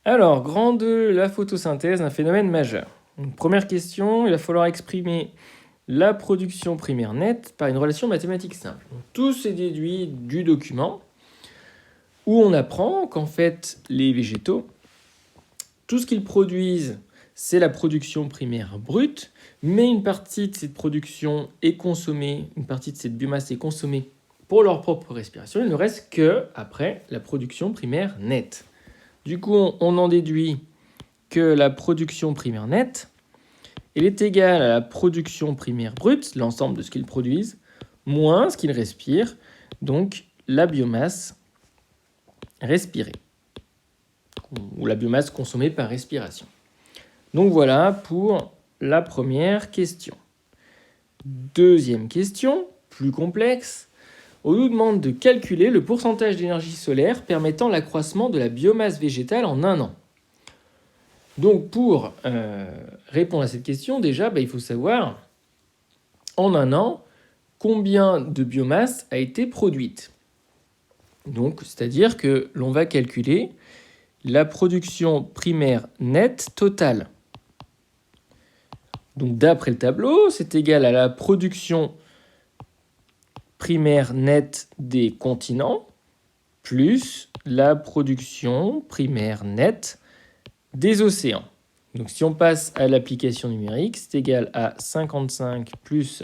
Alors, grand 2, la photosynthèse, un phénomène majeur. Donc, première question, il va falloir exprimer la production primaire nette par une relation mathématique simple. Donc, tout s'est déduit du document où on apprend qu'en fait, les végétaux, tout ce qu'ils produisent, c'est la production primaire brute, mais une partie de cette production est consommée, une partie de cette biomasse est consommée pour leur propre respiration. Il ne reste que, après, la production primaire nette. Du coup, on en déduit que la production primaire nette, elle est égale à la production primaire brute, l'ensemble de ce qu'ils produisent, moins ce qu'ils respirent, donc la biomasse respirée, ou la biomasse consommée par respiration. Donc voilà pour la première question. Deuxième question, plus complexe. On nous demande de calculer le pourcentage d'énergie solaire permettant l'accroissement de la biomasse végétale en un an. Donc pour répondre à cette question, déjà, il faut savoir, en un an, combien de biomasse a été produite. Donc, c'est-à-dire que l'on va calculer la production primaire nette totale. Donc d'après le tableau, c'est égal à la production primaire nette des continents plus la production primaire nette des océans. Donc si on passe à l'application numérique, c'est égal à 55 plus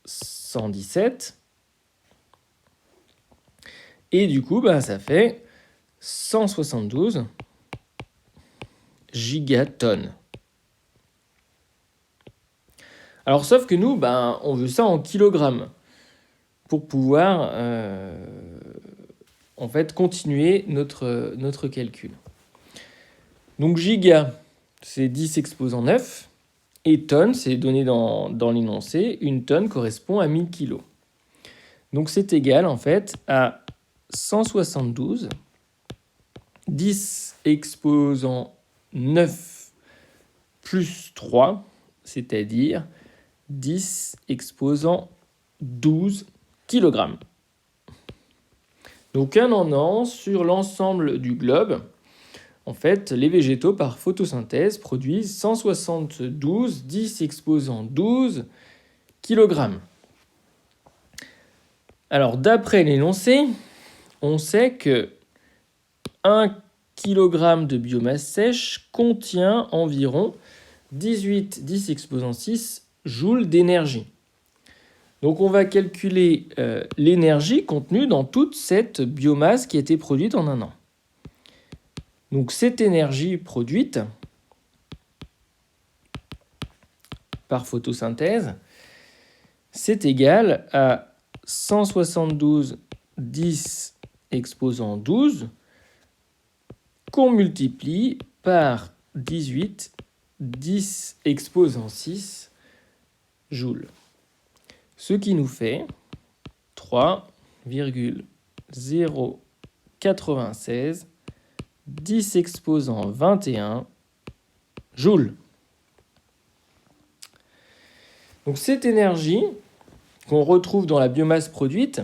117. Et du coup, ça fait 172 gigatonnes. Alors sauf que nous, on veut ça en kilogrammes pour pouvoir en fait continuer notre calcul. Donc giga, c'est 10 exposant 9, et tonne, c'est donné dans l'énoncé, une tonne correspond à 1000 kg. Donc c'est égal en fait à 172, 10 exposant 9 plus 3, c'est-à-dire 10 exposant 12 kg. Donc un an sur l'ensemble du globe, en fait, les végétaux, par photosynthèse, produisent 172 10 exposant 12 kg. Alors, d'après l'énoncé, on sait que 1 kg de biomasse sèche contient environ 18 10 exposant 6 joules d'énergie. Donc, on va calculer l'énergie contenue dans toute cette biomasse qui a été produite en un an. Donc cette énergie produite par photosynthèse, c'est égal à 172 10 exposant 12 qu'on multiplie par 18 10 exposant 6 joules. Ce qui nous fait 3,096 10 exposant 21 joules. Donc cette énergie qu'on retrouve dans la biomasse produite,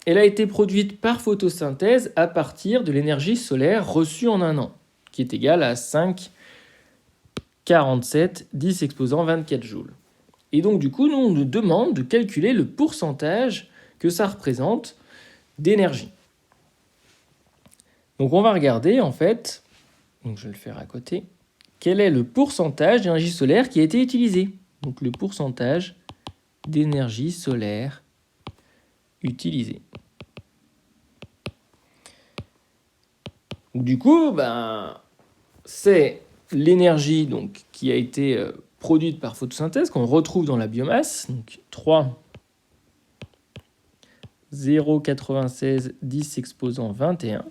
elle a été produite par photosynthèse à partir de l'énergie solaire reçue en un an, qui est égale à 5,47 10 exposant 24 joules. Et donc du coup, nous, on nous demande de calculer le pourcentage que ça représente d'énergie. Donc on va regarder en fait, donc je vais le faire à côté, quel est le pourcentage d'énergie solaire qui a été utilisé. Donc le pourcentage d'énergie solaire utilisée. Du coup, c'est l'énergie donc, qui a été produite par photosynthèse, qu'on retrouve dans la biomasse, donc 3,096 10 exposant 21.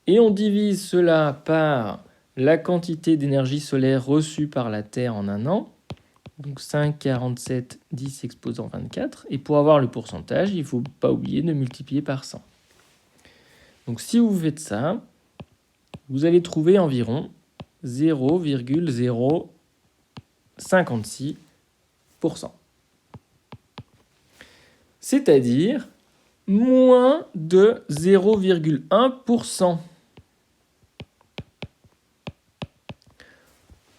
Et on divise cela par la quantité d'énergie solaire reçue par la Terre en un an, donc 5,47 10 exposant 24. Et pour avoir le pourcentage, il ne faut pas oublier de multiplier par 100. Donc si vous faites ça, vous allez trouver environ 0,056%. C'est-à-dire moins de 0,1%.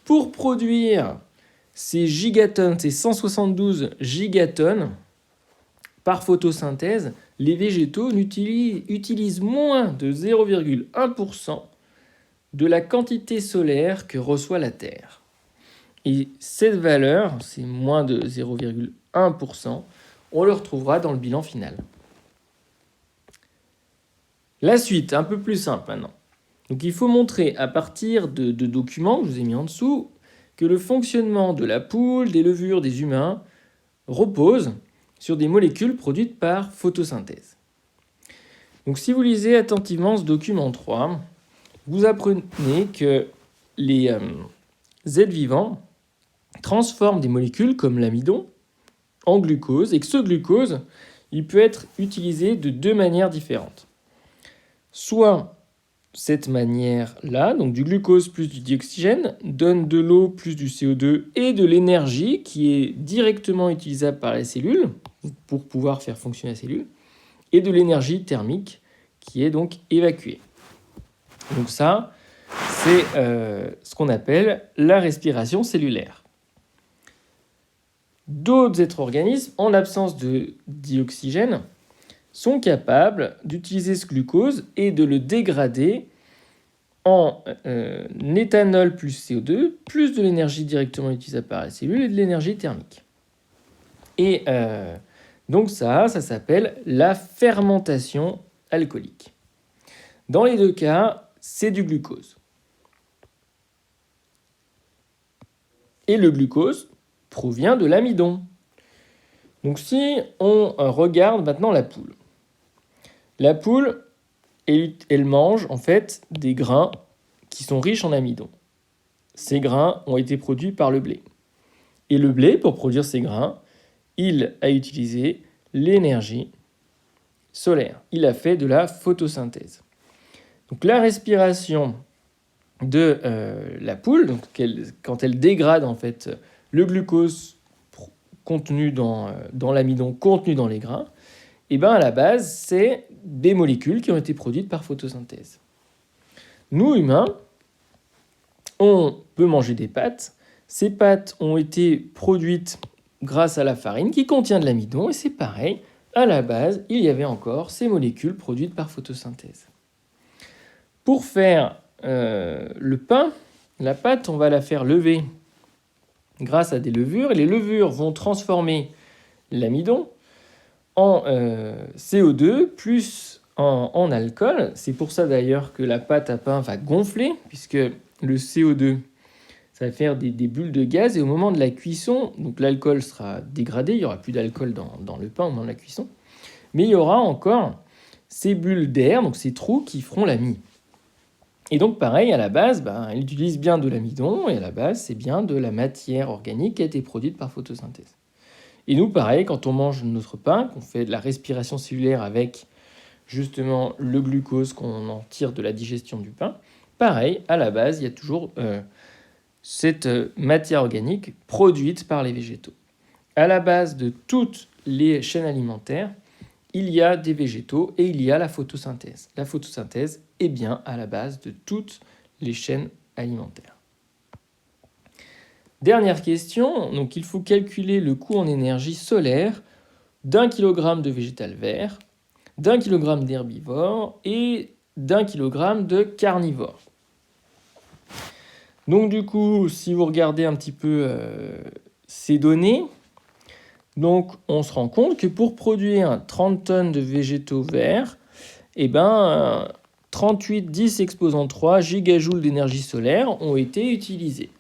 Pour produire ces gigatonnes, ces 172 gigatonnes par photosynthèse, les végétaux utilisent moins de 0,1% de la quantité solaire que reçoit la Terre. Et cette valeur, c'est moins de 0,1%, on le retrouvera dans le bilan final. La suite, un peu plus simple maintenant. Donc il faut montrer à partir de documents que je vous ai mis en dessous que le fonctionnement de la poule, des levures, des humains repose sur des molécules produites par photosynthèse. Donc si vous lisez attentivement ce document 3, vous apprenez que les êtres vivants transforment des molécules comme l'amidon en glucose et que ce glucose, il peut être utilisé de deux manières différentes. Soit cette manière-là, donc du glucose plus du dioxygène, donne de l'eau plus du CO2 et de l'énergie qui est directement utilisable par les cellules pour pouvoir faire fonctionner la cellule, et de l'énergie thermique qui est donc évacuée. Donc ça, c'est ce qu'on appelle la respiration cellulaire. D'autres êtres organismes, en l'absence de dioxygène, sont capables d'utiliser ce glucose et de le dégrader en éthanol plus CO2, plus de l'énergie directement utilisable par la cellule et de l'énergie thermique. Et donc ça s'appelle la fermentation alcoolique. Dans les deux cas, c'est du glucose. Et le glucose provient de l'amidon. Donc si on regarde maintenant la poule. La poule, elle mange en fait des grains qui sont riches en amidon. Ces grains ont été produits par le blé. Et le blé, pour produire ces grains, il a utilisé l'énergie solaire. Il a fait de la photosynthèse. Donc la respiration de la poule, donc quand elle dégrade en fait le glucose contenu dans l'amidon contenu dans les grains, et bien à la base, c'est des molécules qui ont été produites par photosynthèse. Nous, humains, on peut manger des pâtes. Ces pâtes ont été produites grâce à la farine qui contient de l'amidon, et c'est pareil, à la base, il y avait encore ces molécules produites par photosynthèse. Pour faire le pain, la pâte, on va la faire lever grâce à des levures, et les levures vont transformer l'amidon en CO2 plus en alcool. C'est pour ça d'ailleurs que la pâte à pain va gonfler, puisque le CO2, ça va faire des bulles de gaz, et au moment de la cuisson, donc l'alcool sera dégradé, il n'y aura plus d'alcool dans le pain au moment de la cuisson, mais il y aura encore ces bulles d'air, donc ces trous qui feront la mie. Et donc pareil, à la base, elle utilise bien de l'amidon, et à la base, c'est bien de la matière organique qui a été produite par photosynthèse. Et nous, pareil, quand on mange notre pain, qu'on fait de la respiration cellulaire avec justement le glucose qu'on en tire de la digestion du pain, pareil, à la base, il y a toujours cette matière organique produite par les végétaux. À la base de toutes les chaînes alimentaires, il y a des végétaux et il y a la photosynthèse. La photosynthèse est bien à la base de toutes les chaînes alimentaires. Dernière question, donc il faut calculer le coût en énergie solaire d'1 kg de végétal vert, d'1 kg d'herbivore et d'1 kg de carnivore. Donc du coup, si vous regardez un petit peu ces données, donc on se rend compte que pour produire 30 tonnes de végétaux verts, 38 10 exposant 3 gigajoules d'énergie solaire ont été utilisés.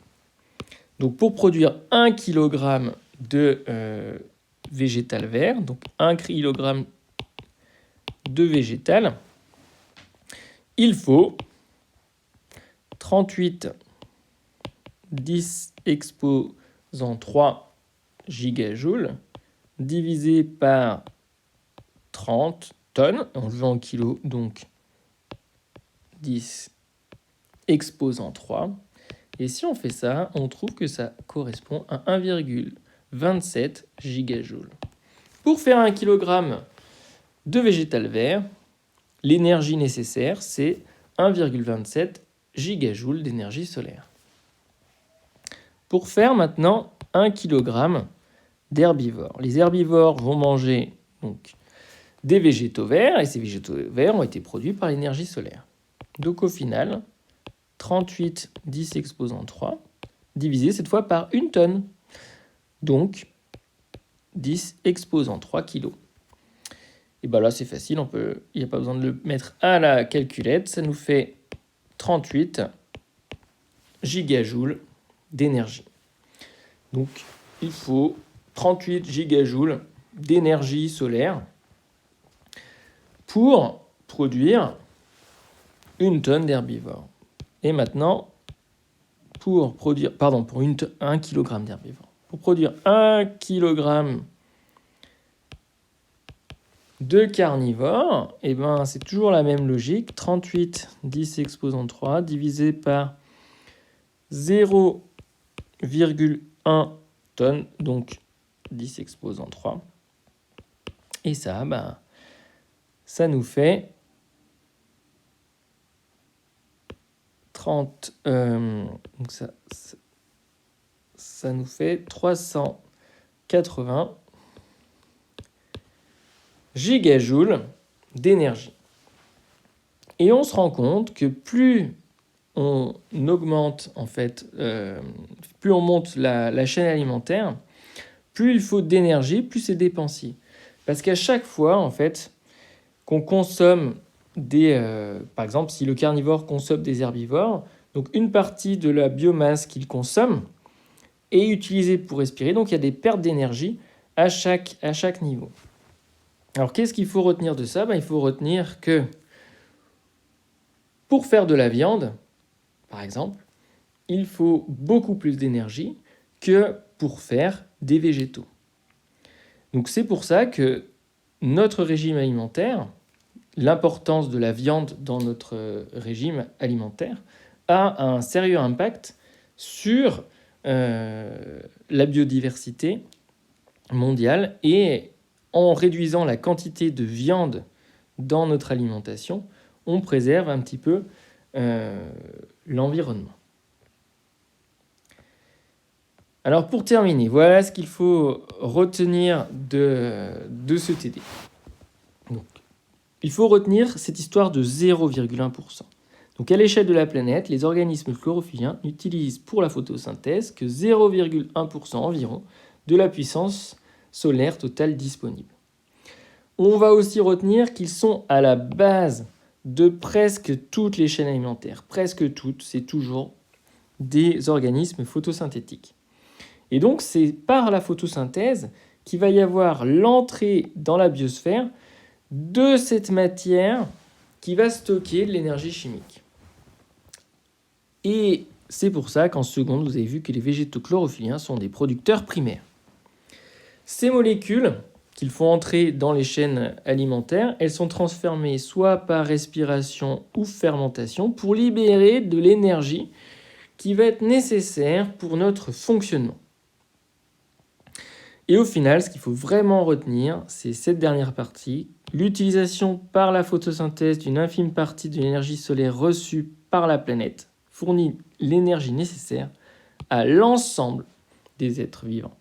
Donc pour produire 1 kg de végétal vert, donc 1 kg de végétal, il faut 38 10 exposant 3 gigajoules divisé par 30 tonnes, on le veut en kilos, donc 10 exposant 3. Et si on fait ça, on trouve que ça correspond à 1,27 gigajoules. Pour faire 1 kg de végétal vert, l'énergie nécessaire, c'est 1,27 gigajoules d'énergie solaire. Pour faire maintenant 1 kg d'herbivores. Les herbivores vont manger donc des végétaux verts, et ces végétaux verts ont été produits par l'énergie solaire. Donc au final, 38 10 exposant 3, divisé cette fois par 1 tonne. Donc 10 exposant 3 kg. Et bien là c'est facile, il n'y a pas besoin de le mettre à la calculette, ça nous fait 38 gigajoules d'énergie. Donc il faut 38 gigajoules d'énergie solaire pour produire 1 tonne d'herbivores. Et maintenant, pour produire, 1 kg d'herbivores. Pour produire 1 kg de carnivores, et ben c'est toujours la même logique. 38 10 exposant 3 divisé par 0,1 tonnes, donc 10 exposant 3. Et ça, ça nous fait 30. Donc ça nous fait 380 gigajoules d'énergie. Et on se rend compte que plus on augmente, en fait, plus on monte la chaîne alimentaire, plus il faut d'énergie, plus c'est dépensier. Parce qu'à chaque fois, en fait, qu'on consomme par exemple, si le carnivore consomme des herbivores, donc une partie de la biomasse qu'il consomme est utilisée pour respirer, donc il y a des pertes d'énergie à chaque niveau. Alors qu'est-ce qu'il faut retenir de ça ? Il faut retenir que pour faire de la viande, par exemple, il faut beaucoup plus d'énergie que pour faire des végétaux. Donc c'est pour ça que notre régime alimentaire, l'importance de la viande dans notre régime alimentaire, a un sérieux impact sur la biodiversité mondiale, et en réduisant la quantité de viande dans notre alimentation, on préserve un petit peu l'environnement. Alors pour terminer, voilà ce qu'il faut retenir de ce TD. Donc, il faut retenir cette histoire de 0,1%. Donc à l'échelle de la planète, les organismes chlorophylliens n'utilisent pour la photosynthèse que 0,1% environ de la puissance solaire totale disponible. On va aussi retenir qu'ils sont à la base de presque toutes les chaînes alimentaires. Presque toutes, c'est toujours des organismes photosynthétiques. Et donc c'est par la photosynthèse qu'il va y avoir l'entrée dans la biosphère de cette matière qui va stocker de l'énergie chimique. Et c'est pour ça qu'en seconde, vous avez vu que les végétaux chlorophylliens sont des producteurs primaires. Ces molécules qu'ils font entrer dans les chaînes alimentaires, elles sont transformées soit par respiration ou fermentation pour libérer de l'énergie qui va être nécessaire pour notre fonctionnement. Et au final, ce qu'il faut vraiment retenir, c'est cette dernière partie. L'utilisation par la photosynthèse d'une infime partie de l'énergie solaire reçue par la planète fournit l'énergie nécessaire à l'ensemble des êtres vivants.